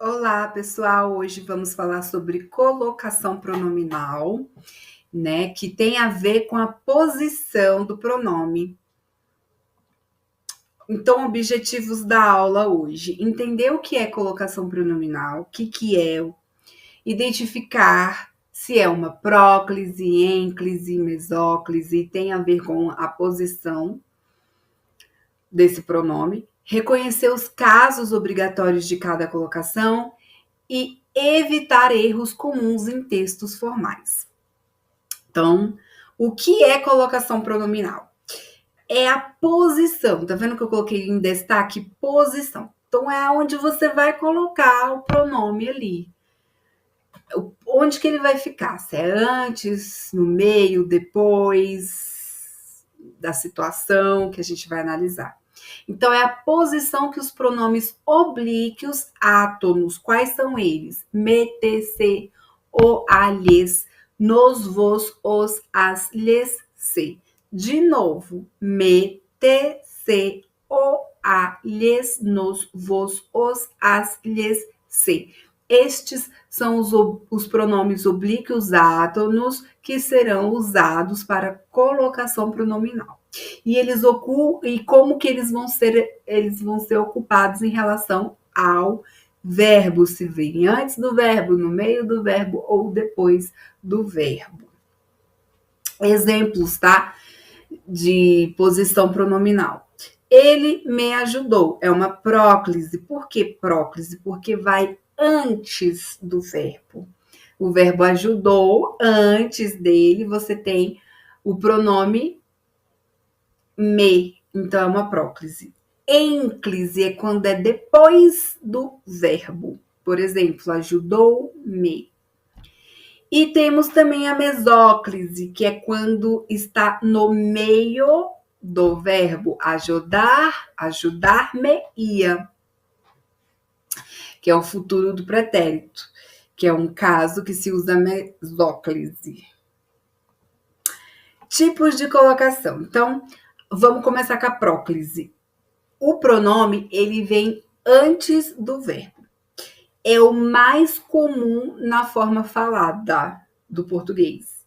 Olá, pessoal. Hoje vamos falar sobre colocação pronominal, né? Que tem a ver com a posição do pronome. Então, objetivos da aula hoje: entender o que é colocação pronominal, o que é, identificar se é uma próclise, ênclise, mesóclise, tem a ver com a posição desse pronome, reconhecer os casos obrigatórios de cada colocação e evitar erros comuns em textos formais. Então, o que é colocação pronominal? É a posição. Tá vendo que eu coloquei em destaque posição? Então, é onde você vai colocar o pronome ali. Onde que ele vai ficar? Se é antes, no meio, depois da situação que a gente vai analisar. Então, é a posição que os pronomes oblíquos átonos, quais são eles? Me, te, se, o, a, lhes, nos, vos, os, as, lhes, se. De novo, me, te, se, o, a, lhes, nos, vos, os, as, lhes, se. Estes são os pronomes oblíquos átonos que serão usados para colocação pronominal. E como que eles vão ser ocupados em relação ao verbo, se vem antes do verbo, no meio do verbo ou depois do verbo. Exemplos, tá? De posição pronominal. Ele me ajudou. É uma próclise. Por que próclise? Porque vai antes do verbo. O verbo ajudou, antes dele você tem o pronome me, então é uma próclise. Ênclise é quando é depois do verbo. Por exemplo, ajudou-me. E temos também a mesóclise, que é quando está no meio do verbo ajudar, ajudar-me-ia, que é o futuro do pretérito, que é um caso que se usa mesóclise. Tipos de colocação. Então, vamos começar com a próclise. O pronome, ele vem antes do verbo. É o mais comum na forma falada do português.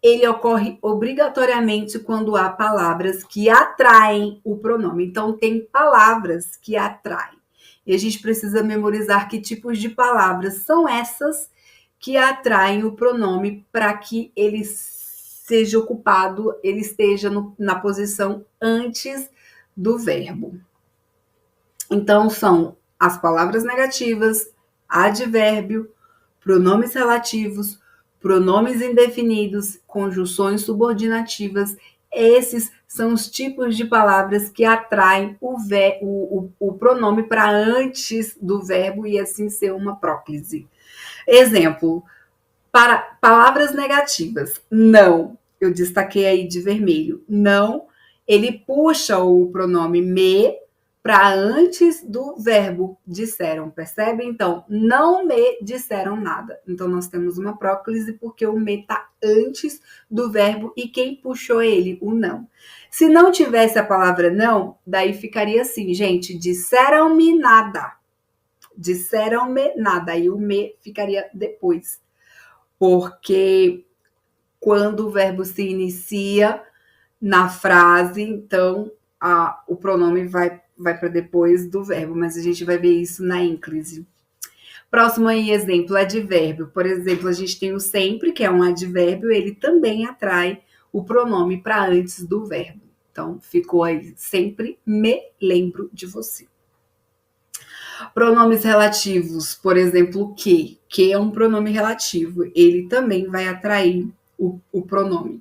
Ele ocorre obrigatoriamente quando há palavras que atraem o pronome. Então, tem palavras que atraem. E a gente precisa memorizar que tipos de palavras são essas que atraem o pronome para que ele seja ocupado, ele esteja na posição antes do verbo. Então, são as palavras negativas, advérbio, pronomes relativos, pronomes indefinidos, conjunções subordinativas. Esses são os tipos de palavras que atraem o pronome para antes do verbo e assim ser uma próclise. Exemplo, para palavras negativas, não, eu destaquei aí de vermelho, não, ele puxa o pronome me para antes do verbo disseram, percebe? Então, não me disseram nada. Então, nós temos uma próclise porque o me está antes do verbo e quem puxou ele? O não. Se não tivesse a palavra não, daí ficaria assim, gente, disseram-me nada. Disseram-me nada. Aí o me ficaria depois. Porque quando o verbo se inicia na frase, então o pronome vai para depois do verbo, mas a gente vai ver isso na ênclise. Próximo aí, exemplo, advérbio. Por exemplo, a gente tem o sempre, que é um advérbio, ele também atrai o pronome para antes do verbo. Então, ficou aí, sempre me lembro de você. Pronomes relativos, por exemplo, que é um pronome relativo, ele também vai atrair o pronome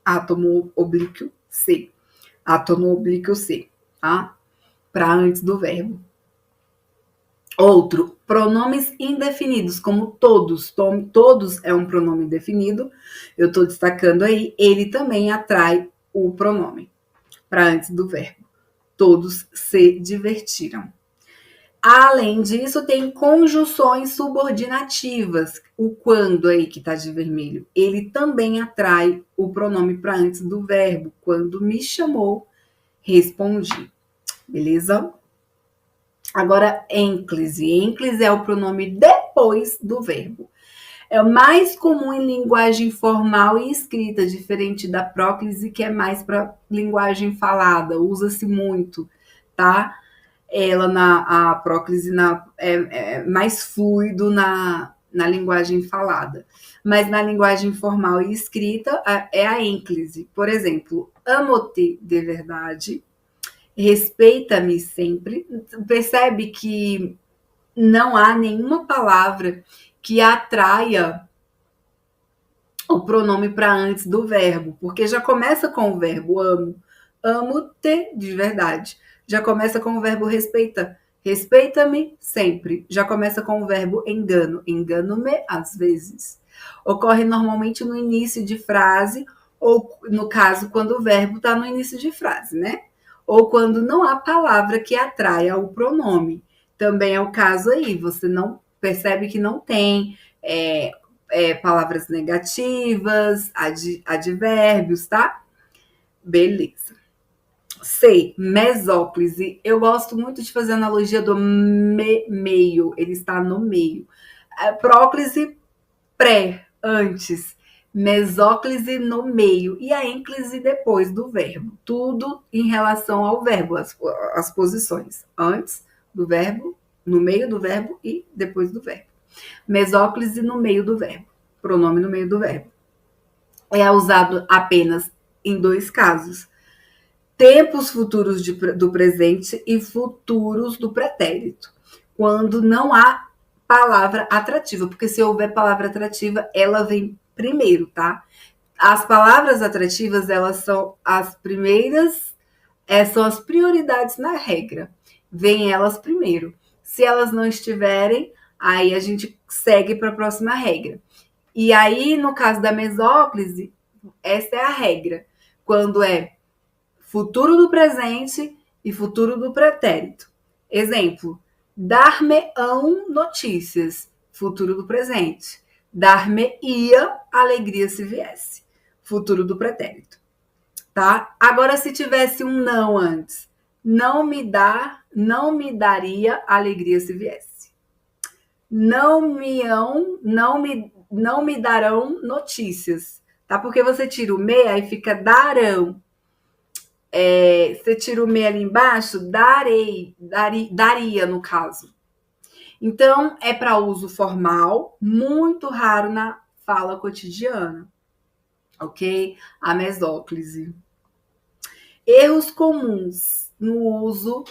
átomo oblíquo se. Átomo oblíquo se, tá? Para antes do verbo. Outro, pronomes indefinidos, como todos. Todos é um pronome indefinido. Eu estou destacando aí, ele também atrai o pronome para antes do verbo. Todos se divertiram. Além disso, tem conjunções subordinativas. O quando aí que está de vermelho, ele também atrai o pronome para antes do verbo. Quando me chamou, respondi. Beleza? Agora, ênclise. Ênclise é o pronome depois do verbo. É o mais comum em linguagem formal e escrita, diferente da próclise, que é mais para linguagem falada, usa-se muito, tá? A próclise é mais fluido na linguagem falada. Mas na linguagem formal e escrita é a ênclise. Por exemplo, amo-te de verdade, respeita-me sempre. Percebe que não há nenhuma palavra que atraia o pronome para antes do verbo, porque já começa com o verbo amo. Amo-te de verdade. Já começa com o verbo respeita. Respeita-me sempre. Já começa com o verbo engano. Engano-me às vezes. Ocorre normalmente no início de frase, ou no caso, quando o verbo está no início de frase, né? Ou quando não há palavra que atraia o pronome. Também é o caso aí. Você não percebe que não tem palavras negativas, advérbios, tá? Beleza. Sei, mesóclise. Eu gosto muito de fazer a analogia do meio. Ele está no meio. Próclise, antes. Mesóclise no meio. E a ênclise depois do verbo. Tudo em relação ao verbo, as posições. Antes do verbo, no meio do verbo e depois do verbo. Mesóclise no meio do verbo. Pronome no meio do verbo. É usado apenas em 2 casos. Tempos futuros do presente e futuros do pretérito. Quando não há palavra atrativa. Porque se houver palavra atrativa, ela vem primeiro, tá? As palavras atrativas, elas são as primeiras, são as prioridades na regra. Vêm elas primeiro. Se elas não estiverem, aí a gente segue para a próxima regra. E aí, no caso da mesóclise, essa é a regra. Quando é futuro do presente e futuro do pretérito. Exemplo, dar-me-ão notícias, futuro do presente. Dar-me-ia alegria se viesse, futuro do pretérito. Tá? Agora, se tivesse um não antes, não me daria alegria se viesse. Não me darão notícias, tá? Porque você tira o me, aí fica darão. Você tira o me ali embaixo, daria no caso. Então, é para uso formal, muito raro na fala cotidiana, ok? A mesóclise. Erros comuns no uso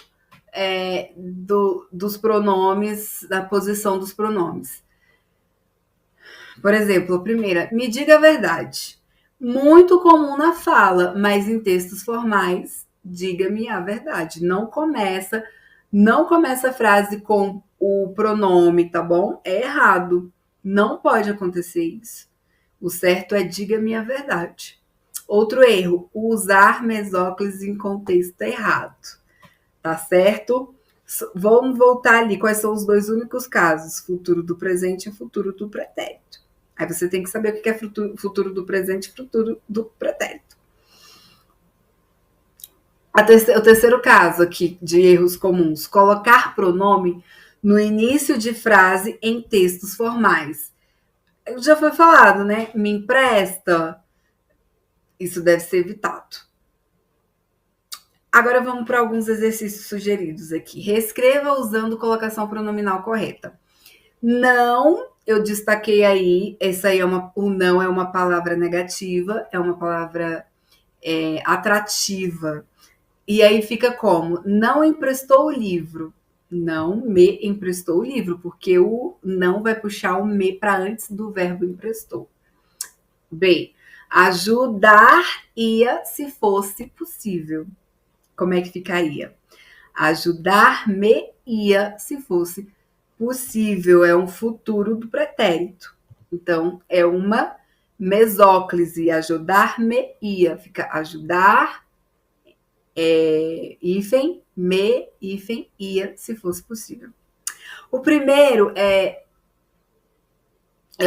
dos pronomes, da posição dos pronomes. Por exemplo, a primeira, me diga a verdade. Muito comum na fala, mas em textos formais, diga-me a verdade. Não começa a frase com o pronome, tá bom? É errado. Não pode acontecer isso. O certo é diga-me a verdade. Outro erro, usar mesóclise em contexto errado. Tá certo? Vamos voltar ali. Quais são os 2 únicos casos? Futuro do presente e futuro do pretérito. Aí você tem que saber o que é futuro do presente e futuro do pretérito. O terceiro caso aqui de erros comuns. Colocar pronome no início de frase em textos formais. Já foi falado, né? Me empresta. Isso deve ser evitado. Agora vamos para alguns exercícios sugeridos aqui. Reescreva usando colocação pronominal correta. Não, eu destaquei aí, essa aí o não é uma palavra negativa, é uma palavra atrativa. E aí fica como? Não emprestou o livro. Não me emprestou o livro, porque o não vai puxar o me para antes do verbo emprestou. B, ajudar-ia se fosse possível. Como é que ficaria? Ajudar-me-ia se fosse possível. É um futuro do pretérito. Então, é uma mesóclise. Ajudar-me-ia. Fica ajudar, hífen, me, hífen, ia, se fosse possível. O primeiro é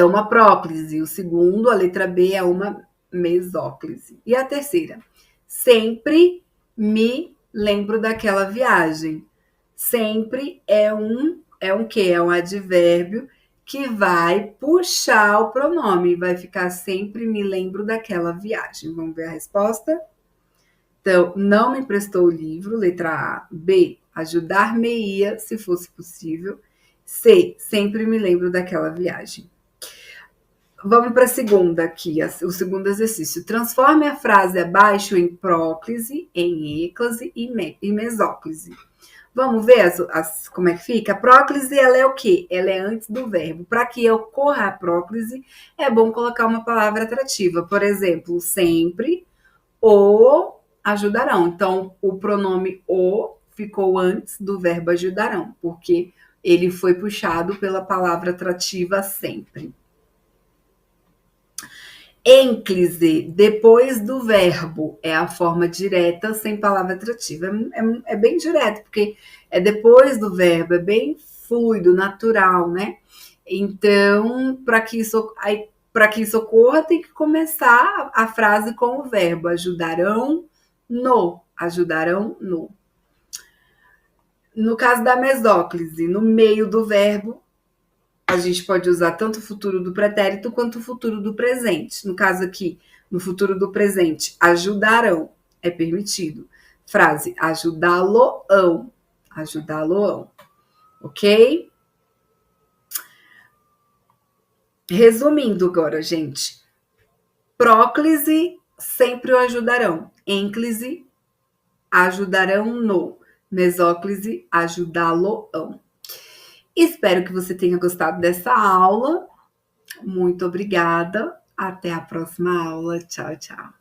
uma próclise. O segundo, a letra B, é uma mesóclise. E a terceira? Sempre me lembro daquela viagem. Sempre é um quê? É um advérbio que vai puxar o pronome, vai ficar sempre me lembro daquela viagem. Vamos ver a resposta? Então, não me emprestou o livro, letra A. B, ajudar-me-ia, se fosse possível. C, sempre me lembro daquela viagem. Vamos para a segunda aqui, o segundo exercício. Transforme a frase abaixo em próclise, em êclase e mesóclise. Vamos ver como é que fica? A próclise, ela é o quê? Ela é antes do verbo. Para que ocorra a próclise, é bom colocar uma palavra atrativa. Por exemplo, sempre, o ajudarão. Então, o pronome o ficou antes do verbo ajudarão, porque ele foi puxado pela palavra atrativa sempre. Ênclise, depois do verbo, é a forma direta, sem palavra atrativa. É bem direto, porque é depois do verbo, é bem fluido, natural, né? Então, para que isso ocorra, tem que começar a frase com o verbo ajudarão no. Ajudarão no. No caso da mesóclise, no meio do verbo, a gente pode usar tanto o futuro do pretérito quanto o futuro do presente. No caso aqui, no futuro do presente, ajudarão é permitido. Frase ajudá-lo-ão. Ajudá-lo-ão. Ok? Resumindo agora, gente. Próclise, sempre o ajudarão. Ênclise, ajudarão no. Mesóclise, ajudá-lo-ão. Espero que você tenha gostado dessa aula. Muito obrigada. Até a próxima aula. Tchau, tchau.